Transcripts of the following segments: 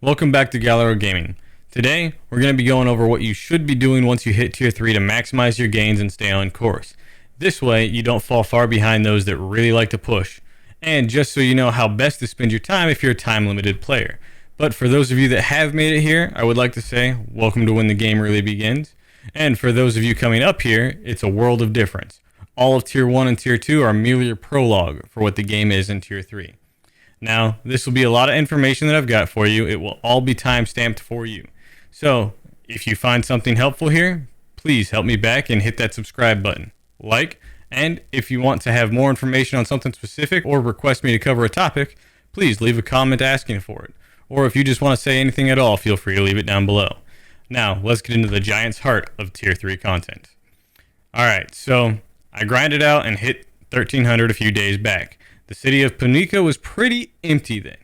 Welcome back to Gallaro Gaming. Today, we're going to be going over what you should be doing once you hit Tier 3 to maximize your gains and stay on course. This way, you don't fall far behind those that really like to push, and just so you know how best to spend your time if you're a time-limited player. But for those of you that have made it here, I would like to say, welcome to when the game really begins. And for those of you coming up here, it's a world of difference. All of Tier 1 and Tier 2 are merely a prologue for what the game is in Tier 3. Now, this will be a lot of information that I've got for you. It will all be time-stamped for you. So, if you find something helpful here, please help me back and hit that subscribe button. Like, and if you want to have more information on something specific or request me to cover a topic, please leave a comment asking for it. Or if you just want to say anything at all, feel free to leave it down below. Now, let's get into the giant's heart of Tier 3 content. Alright, so I grinded out and hit 1300 a few days back. The city of Punica was pretty empty then.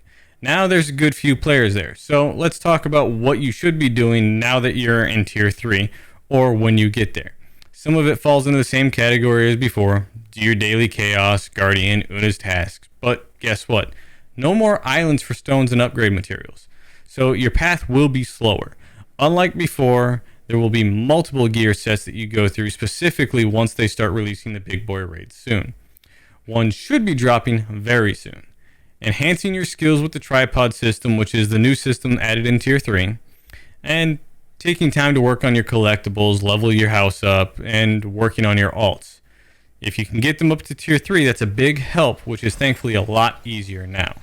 Now there's a good few players there. So let's talk about what you should be doing now that you're in Tier 3 or when you get there. Some of it falls into the same category as before. Do your daily chaos, guardian, Una's tasks. But guess what? No more islands for stones and upgrade materials. So your path will be slower. Unlike before, there will be multiple gear sets that you go through specifically once they start releasing the big boy raids soon. One should be dropping very soon. Enhancing your skills with the tripod system, which is the new system added in Tier 3, and taking time to work on your collectables, level your house up, and working on your alts. If you can get them up to Tier 3, that's a big help, which is thankfully a lot easier now.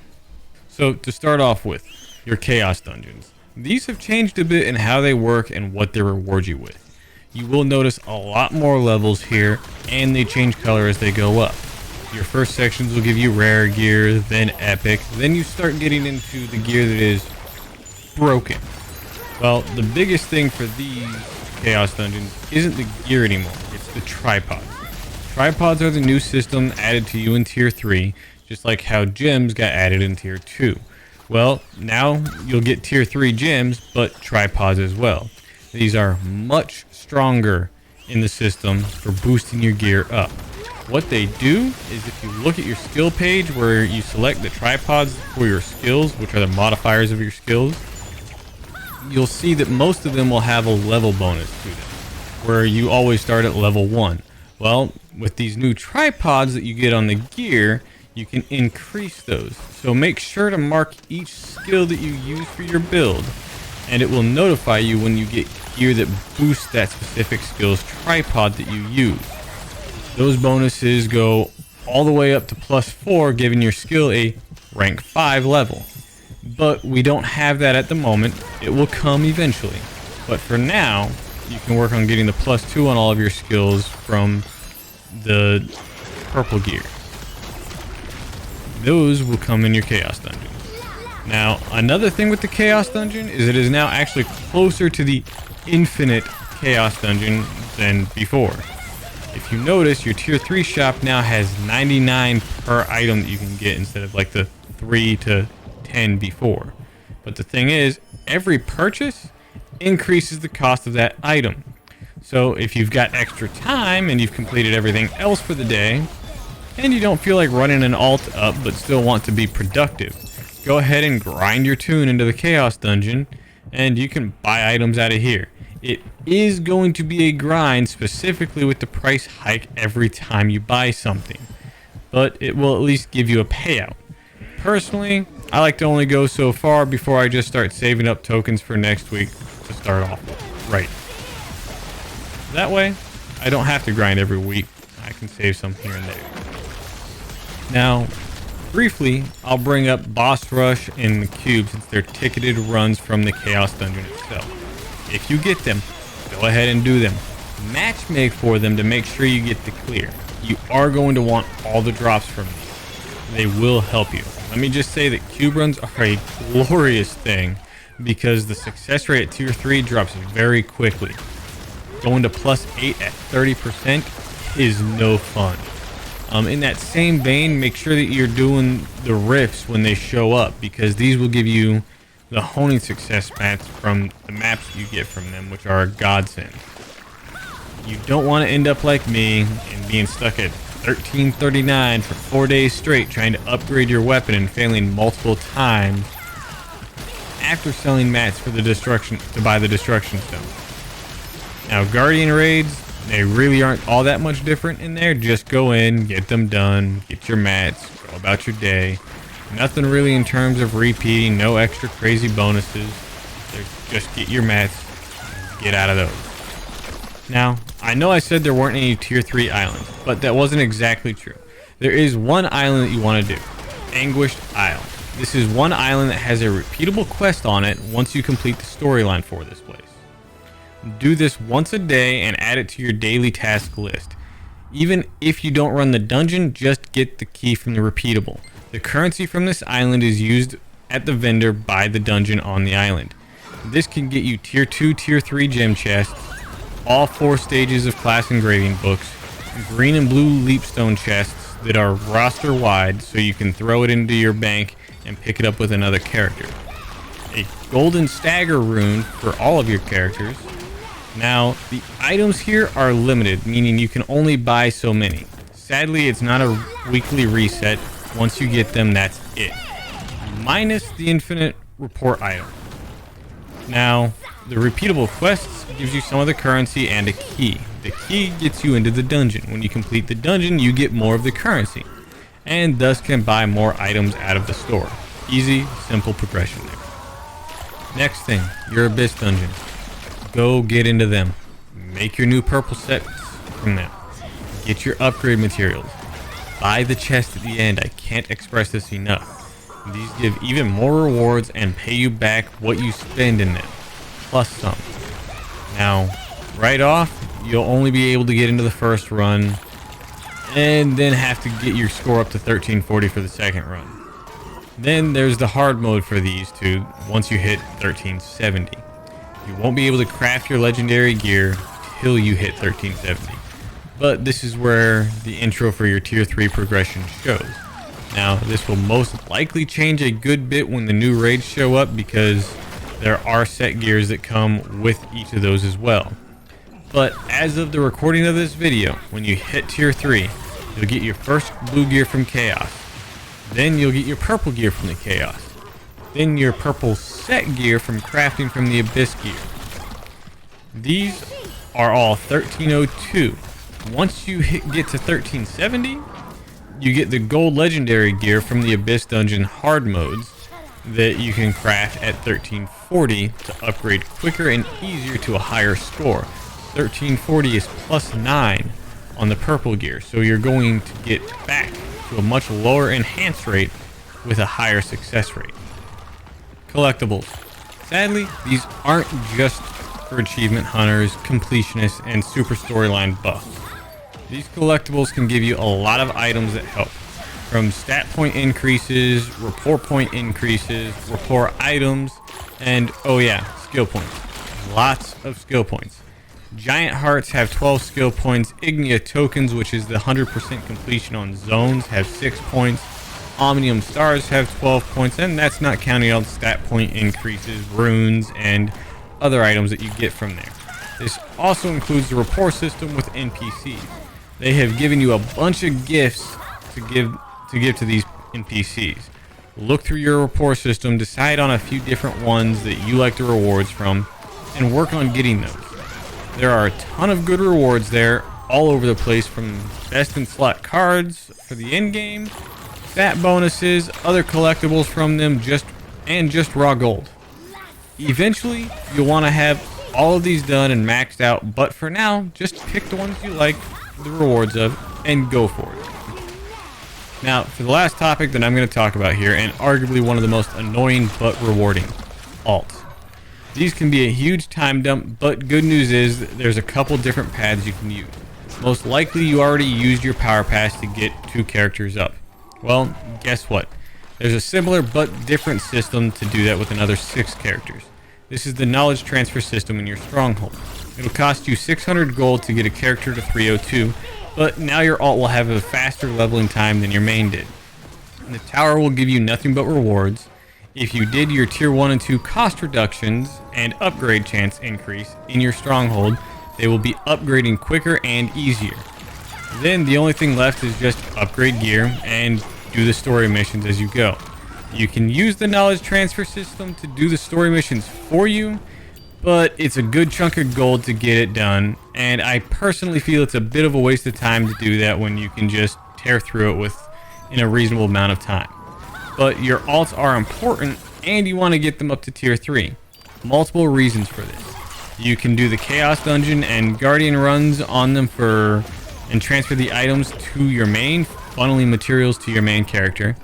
So to start off with, your chaos dungeons. These have changed a bit in how they work and what they reward you with. You will notice a lot more levels here, and they change color as they go up. Your first sections will give you rare gear, then epic, then you start getting into the gear that is broken. Well, the biggest thing for these chaos dungeons isn't the gear anymore, it's the tripods. Tripods are the new system added to you in Tier 3, just like how gems got added in Tier 2. Well, now you'll get Tier 3 gems, but tripods as well. These are much stronger in the system for boosting your gear up. What they do is if you look at your skill page where you select the tripods for your skills, which are the modifiers of your skills, you'll see that most of them will have a level bonus to them, where you always start at level 1. Well, with these new tripods that you get on the gear, you can increase those. So make sure to mark each skill that you use for your build, and it will notify you when you get gear that boosts that specific skill's tripod that you use. Those bonuses go all the way up to +4, giving your skill a rank 5 level. But we don't have that at the moment. It will come eventually. But for now, you can work on getting the +2 on all of your skills from the purple gear. Those will come in your chaos dungeon. Now, another thing with the chaos dungeon is it is now actually closer to the Infinite chaos dungeon than before. If you notice, your Tier 3 shop now has 99 per item that you can get instead of like the 3 to 10 before. But the thing is, every purchase increases the cost of that item. So if you've got extra time and you've completed everything else for the day, and you don't feel like running an alt up but still want to be productive, go ahead and grind your tune into the Chaos Dungeon, and you can buy items out of here. It is going to be a grind, specifically with the price hike every time you buy something, but it will at least give you a payout. Personally, I like to only go so far before I just start saving up tokens for next week to start off with. Right. That way, I don't have to grind every week. I can save some here and there. Now, briefly, I'll bring up Boss Rush and the Cube since they're ticketed runs from the Chaos Dungeon itself. If you get them, go ahead and do them. Matchmake for them to make sure you get the clear. You are going to want all the drops from these. They will help you. Let me just say that cube runs are a glorious thing because the success rate at Tier 3 drops very quickly. Going to +8 at 30% is no fun. In that same vein, make sure that you're doing the rifts when they show up, because these will give you the honing success mats from the maps you get from them, which are a godsend. You don't want to end up like me and being stuck at 1339 for 4 days straight trying to upgrade your weapon and failing multiple times after selling mats for the destruction to buy the destruction stone. Now Guardian raids, they really aren't all that much different in there. Just go in, get them done, get your mats, go about your day. Nothing really in terms of repeating, no extra crazy bonuses. Just get your mats, get out of those. Now, I know I said there weren't any tier 3 islands, but that wasn't exactly true. There is one island that you want to do, Anguished Isle. This is one island that has a repeatable quest on it once you complete the storyline for this place. Do this once a day and add it to your daily task list. Even if you don't run the dungeon, just get the key from the repeatable. The currency from this island is used at the vendor by the dungeon on the island. This can get you tier 2, tier 3 gem chests, all 4 stages of class engraving books, green and blue leapstone chests that are roster wide so you can throw it into your bank and pick it up with another character. A golden stagger rune for all of your characters. Now, the items here are limited, meaning you can only buy so many. Sadly, it's not a weekly reset. Once you get them, that's it. Minus the Infinite report item. Now, the repeatable quests gives you some of the currency and a key. The key gets you into the dungeon. When you complete the dungeon, you get more of the currency, and thus can buy more items out of the store. Easy, simple progression there. Next thing, your Abyss dungeon. Go get into them. Make your new purple sets from them. Get your upgrade materials. Buy the chest at the end. I can't express this enough. These give even more rewards and pay you back what you spend in them, plus some. Now, right off, you'll only be able to get into the first run, and then have to get your score up to 1340 for the second run. Then there's the hard mode for these two once you hit 1370. You won't be able to craft your legendary gear till you hit 1370. But this is where the intro for your tier 3 progression shows. Now, this will most likely change a good bit when the new raids show up, because there are set gears that come with each of those as well. But as of the recording of this video, when you hit tier 3, you'll get your first blue gear from Chaos. Then you'll get your purple gear from the Chaos. Then your purple set gear from crafting from the Abyss gear. These are all 1302. Once you get to 1370, you get the gold legendary gear from the Abyss dungeon hard modes that you can craft at 1340 to upgrade quicker and easier to a higher score. 1340 is plus 9 on the purple gear, so you're going to get back to a much lower enhance rate with a higher success rate. Collectables. Sadly, these aren't just for achievement hunters, completionists, and super storyline buffs. These collectibles can give you a lot of items that help, from stat point increases, rapport point increases, rapport items, and oh yeah, skill points. Lots of skill points. Giant hearts have 12 skill points. Ignia tokens, which is the 100% completion on zones, have 6 points. Omnium stars have 12 points, and that's not counting out stat point increases, runes, and other items that you get from there. This also includes the rapport system with NPCs. They have given you a bunch of gifts to give to these NPCs. Look through your rapport system, decide on a few different ones that you like the rewards from, and work on getting those. There are a ton of good rewards there, all over the place, from best in slot cards for the end game, stat bonuses, other collectibles from them, just raw gold. Eventually, you'll want to have all of these done and maxed out, but for now, just pick the ones you like the rewards of and go for it. Now, for the last topic that I'm going to talk about here, and arguably one of the most annoying but rewarding, alts. These can be a huge time dump, but good news is that there's a couple different paths you can use. Most likely you already used your power pass to get 2 characters up. Well, guess what? There's a similar but different system to do that with another 6 characters. This is the knowledge transfer system in your stronghold. It'll cost you 600 gold to get a character to 302, but now your alt will have a faster leveling time than your main did. And the tower will give you nothing but rewards. If you did your tier 1 and 2 cost reductions and upgrade chance increase in your stronghold, they will be upgrading quicker and easier. Then the only thing left is just upgrade gear and do the story missions as you go. You can use the knowledge transfer system to do the story missions for you, but it's a good chunk of gold to get it done, and I personally feel it's a bit of a waste of time to do that when you can just tear through it in a reasonable amount of time. But your alts are important, and you want to get them up to tier 3. Multiple reasons for this. You can do the Chaos Dungeon and Guardian runs on them and transfer the items to your main, funneling materials to your main character.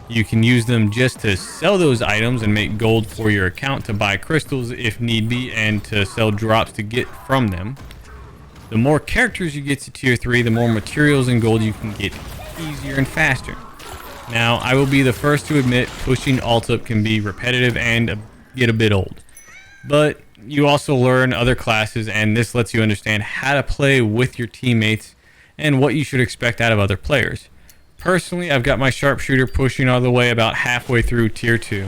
You can use them just to sell those items and make gold for your account to buy crystals if need be and to sell drops to get from them. The more characters you get to tier 3, the more materials and gold you can get easier and faster. Now, I will be the first to admit pushing alt up can be repetitive and get a bit old. But you also learn other classes, and this lets you understand how to play with your teammates and what you should expect out of other players. Personally, I've got my sharpshooter pushing all the way about halfway through tier 2,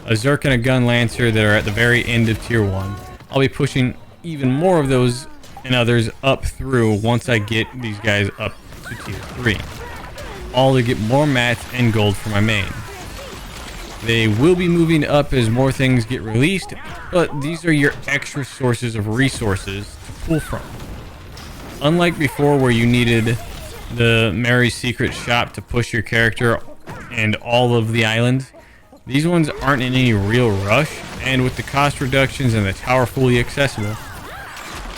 a Zerk and a gun lancer that are at the very end of tier 1. I'll be pushing even more of those and others up through once I get these guys up to tier 3. All to get more mats and gold for my main. They will be moving up as more things get released, but these are your extra sources of resources to pull from. Unlike before where you needed the Mary's Secret shop to push your character and all of the island, these ones aren't in any real rush, and with the cost reductions and the tower fully accessible,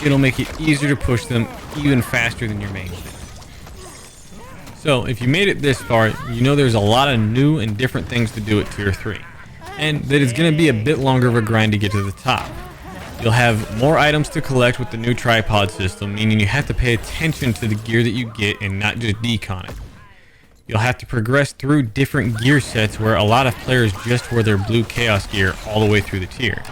it'll make it easier to push them even faster than your main thing. So if you made it this far, you know there's a lot of new and different things to do at tier 3, and that it's going to be a bit longer of a grind to get to the top. You'll have more items to collect with the new tripod system, meaning you have to pay attention to the gear that you get and not just decon it. You'll have to progress through different gear sets where a lot of players just wear their blue chaos gear all the way through the tier.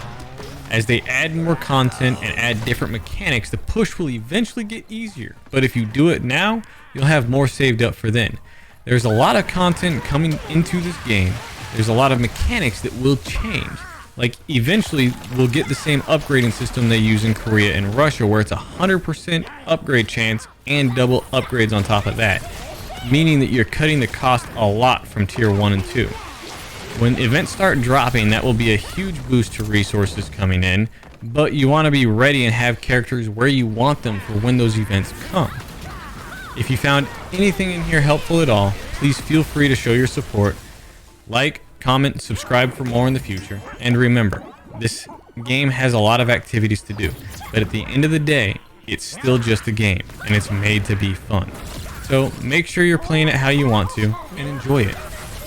As they add more content and add different mechanics, the push will eventually get easier, but if you do it now, you'll have more saved up for then. There's a lot of content coming into this game. There's a lot of mechanics that will change. Like, eventually, we'll get the same upgrading system they use in Korea and Russia, where it's a 100% upgrade chance and double upgrades on top of that, meaning that you're cutting the cost a lot from tier 1 and 2. When events start dropping, that will be a huge boost to resources coming in, but you want to be ready and have characters where you want them for when those events come. If you found anything in here helpful at all, please feel free to show your support. Like, comment, subscribe for more in the future, and remember, this game has a lot of activities to do, but at the end of the day, it's still just a game, and it's made to be fun. So make sure you're playing it how you want to, and enjoy it.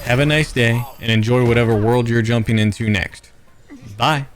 Have a nice day, and enjoy whatever world you're jumping into next. Bye!